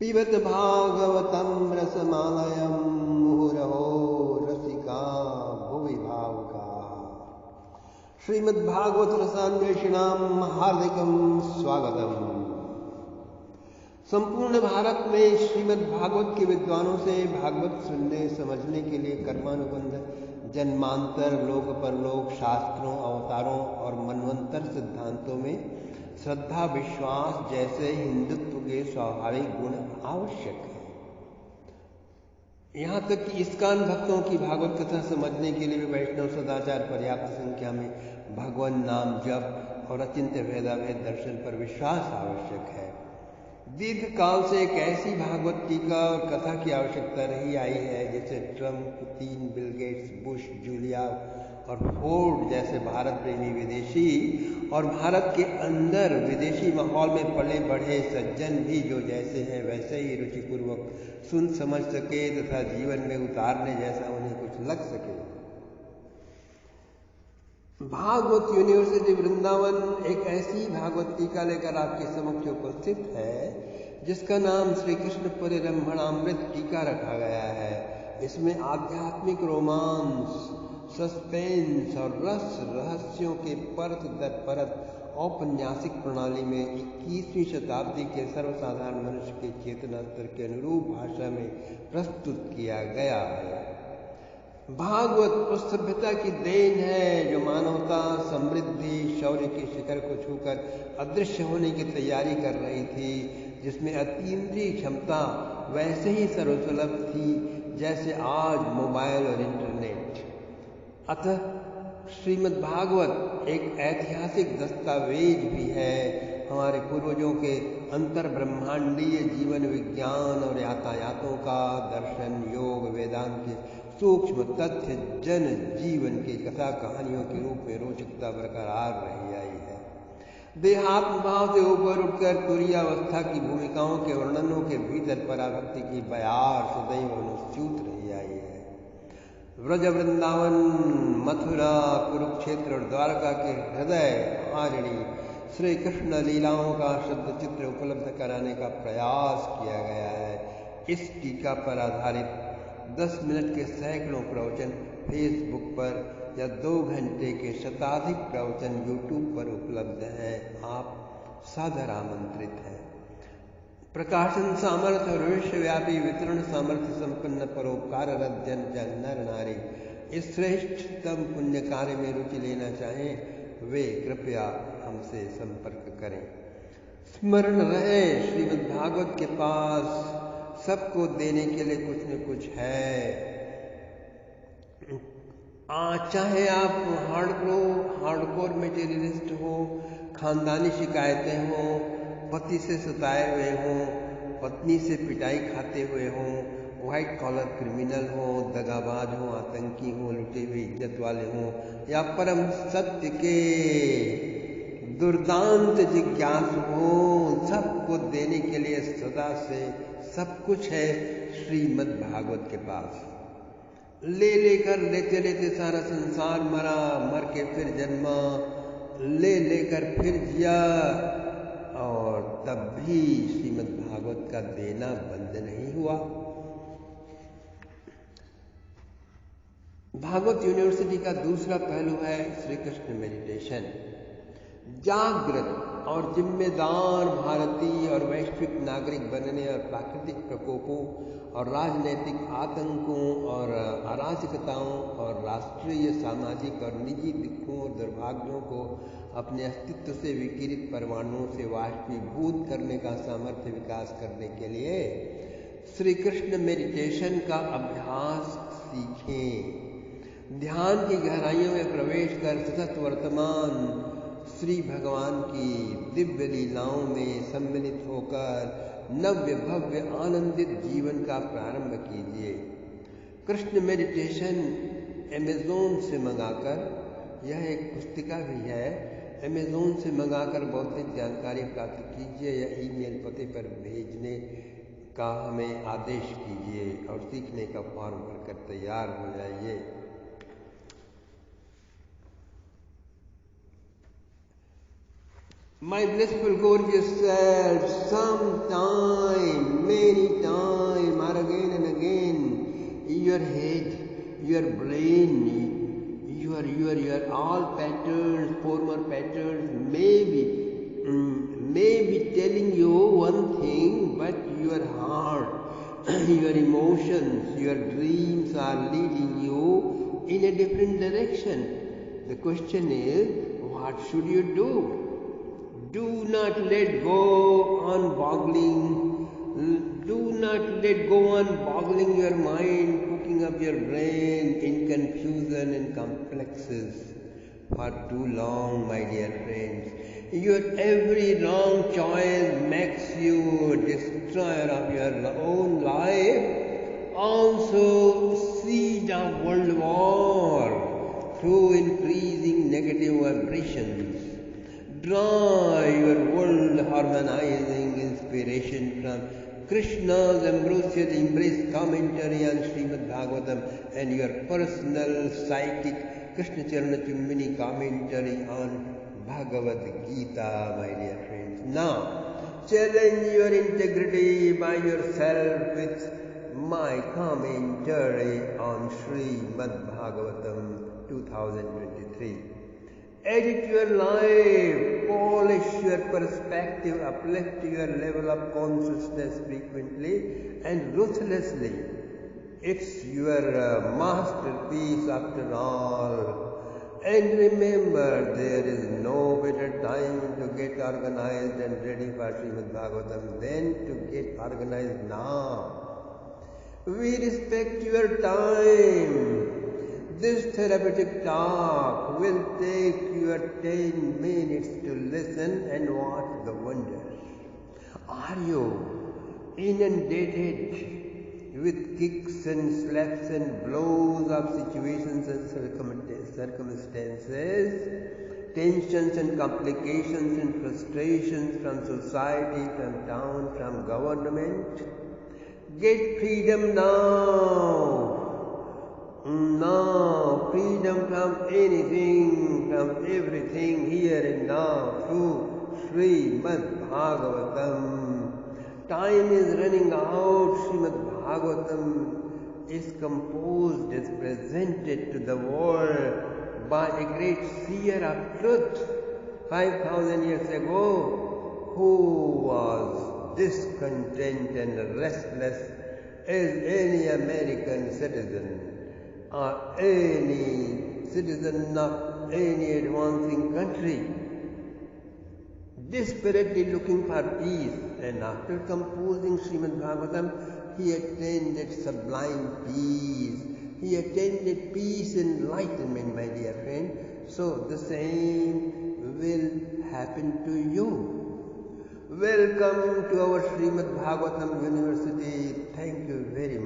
पिबत भागवतम रसमालयम मुहुरहो रसिका भुवि भावुका। श्रीमद्भागवत रसान्वेषिणाम हार्दिकम स्वागतम। संपूर्ण भारत में श्रीमद्भागवत के विद्वानों से भागवत सुनने समझने के लिए कर्मानुबंध, जन्मांतर, लोक परलोक, शास्त्रों, अवतारों और मनवंतर सिद्धांतों में श्रद्धा विश्वास जैसे हिंदुत्व के स्वाभाविक गुण आवश्यक है। यहाँ तक कि इस्कान भक्तों की भागवत कथा समझने के लिए भी वैष्णव सदाचार, पर्याप्त संख्या में भगवान नाम जप और अचिंत्य भेदाभेद दर्शन पर विश्वास आवश्यक है। दीर्घ काल से एक ऐसी भागवत टीका और कथा की आवश्यकता रही आई है जिसे Trump, Putin, Bill Gates, Bush, Julia और फोर्ड जैसे भारत प्रेमी विदेशी और भारत के अंदर विदेशी माहौल में पले बढ़े सज्जन भी जो जैसे हैं वैसे ही रुचिपूर्वक सुन समझ सके तथा जीवन में उतारने जैसा उन्हें कुछ लग सके। भागवत यूनिवर्सिटी वृंदावन एक ऐसी भागवत टीका लेकर आपके समक्ष उपस्थित है जिसका नाम श्री कृष्ण परिरंभणामृत टीका रखा गया है। इसमें आध्यात्मिक रोमांस, सस्पेंस और रहस्यों के परत दर परत औपन्यासिक प्रणाली में 21वीं शताब्दी के सर्वसाधारण मनुष्य के चेतना स्तर के अनुरूप भाषा में प्रस्तुत किया गया है। भागवत उस सभ्यता की देन है जो मानवता समृद्धि शौर्य के शिखर को छूकर अदृश्य होने की तैयारी कर रही थी, जिसमें अतीन्द्रिय क्षमता वैसे ही सर्वसुलभ थी जैसे आज मोबाइल और इंटरनेट। अतः श्रीमद् भागवत एक ऐतिहासिक दस्तावेज भी है हमारे पूर्वजों के अंतर ब्रह्मांडीय जीवन विज्ञान और यातायातों का, दर्शन, योग, वेदांत के सूक्ष्म तथ्य जन जीवन की कथा कहानियों के रूप में रोचकता बरकरार रही आई है। देहात्म भाव से ऊपर उठकर तुरीयावस्था की भूमिकाओं के वर्णनों के भीतर पराभक्ति की बयार सदैव अनुस्यूत रही आई है। व्रज, वृंदावन, मथुरा, कुरुक्षेत्र और द्वारका के हृदय हारिणी श्री कृष्ण लीलाओं का शुद्ध चित्र उपलब्ध कराने का प्रयास किया गया है। इस टीका पर आधारित 10 मिनट के सैकड़ों प्रवचन फेसबुक पर या 2 घंटे के शताधिक प्रवचन यूट्यूब पर उपलब्ध हैं। आप सादर आमंत्रित हैं। प्रकाशन सामर्थ्य और विश्वव्यापी वितरण सामर्थ्य संपन्न परोपकाररत जन नर नारी इस श्रेष्ठतम पुण्य कार्य में रुचि लेना चाहें वे कृपया हमसे संपर्क करें। स्मरण रहे श्रीमद्भागवत के पास सबको देने के लिए कुछ न कुछ है। चाहे आप हार्डकोर मेटेरियलिस्ट हो, खानदानी शिकायतें हो, पति से सताए हुए हो, पत्नी से पिटाई खाते हुए हो, व्हाइट कॉलर क्रिमिनल हो, दगाबाज हो, आतंकी हो, लुटे हुए इज्जत वाले हो या परम सत्य के दुर्दांत जिज्ञासु हो, सबको देने के लिए सदा से सब कुछ है श्रीमद् भागवत के पास। लेकर लेते लेते सारा संसार मरा, मर के फिर जन्मा, लेकर फिर जिया और तब भी श्रीमद् भागवत का देना बंद नहीं हुआ। भागवत यूनिवर्सिटी का दूसरा पहलू है श्री कृष्ण मेडिटेशन। जागृत और जिम्मेदार भारतीय और वैश्विक नागरिक बनने और प्राकृतिक प्रकोपों और राजनैतिक आतंकों और अराजकताओं और राष्ट्रीय, सामाजिक और निजी दुखों और दुर्भाग्यों को अपने अस्तित्व से विकिरित परमाणुओं से वाष्पीभूत करने का सामर्थ्य विकास करने के लिए श्री कृष्ण मेडिटेशन का अभ्यास सीखें। ध्यान की गहराइयों में प्रवेश कर सतत वर्तमान श्री भगवान की दिव्य लीलाओं में सम्मिलित होकर नव्य भव्य आनंदित जीवन का प्रारंभ कीजिए। कृष्ण मेडिटेशन अमेज़न से मंगाकर, यह एक पुस्तिका भी है, अमेज़न से मंगाकर भौतिक जानकारी प्राप्त कीजिए या ईमेल पते पर भेजने का हमें आदेश कीजिए और सीखने का फॉर्म भरकर तैयार हो जाइए। My blissful gorgeous self, sometime, many all patterns, former patterns may be telling you one thing, but your heart, your emotions, your dreams are leading you in a different direction. The question is, what should you do? Do not let go on boggling. Do not let go on boggling your mind, cooking up your brain in confusion and complexes for too long, my dear friends. Your every wrong choice makes you a destroyer of your own life, also seed of world war through increasing negative vibrations. Draw your world harmonizing inspiration from Krishna's ambrosial embrace commentary on Srimad Bhagavatam and your personal psychic Krishna Charana Chumbini commentary on Bhagavad Gita, my dear friends. Now, challenge your integrity by yourself with my commentary on Srimad Bhagavatam 2023. Edit your life, polish your perspective, uplift your level of consciousness frequently and ruthlessly. It's your masterpiece after all. And remember, there is no better time to get organized and ready for Srimad Bhagavatam than to get organized now. We respect your time. This therapeutic talk will take you 10 minutes to listen and watch the wonders. Are you inundated with kicks and slaps and blows of situations and circumstances, tensions and complications and frustrations from society, from town, from government? Get freedom now. Now, freedom from anything, from everything, here and now, through Srimad Bhagavatam. Time is running out. Srimad Bhagavatam is composed, is presented to the world by a great seer of truth 5,000 years ago, who was discontent and restless as any American citizen or any citizen of any advancing country, desperately looking for peace. And after composing Srimad Bhagavatam, he attained sublime peace. He attained peace and enlightenment, my dear friend. So the same will happen to you. Welcome to our Srimad Bhagavatam University. Thank you very much.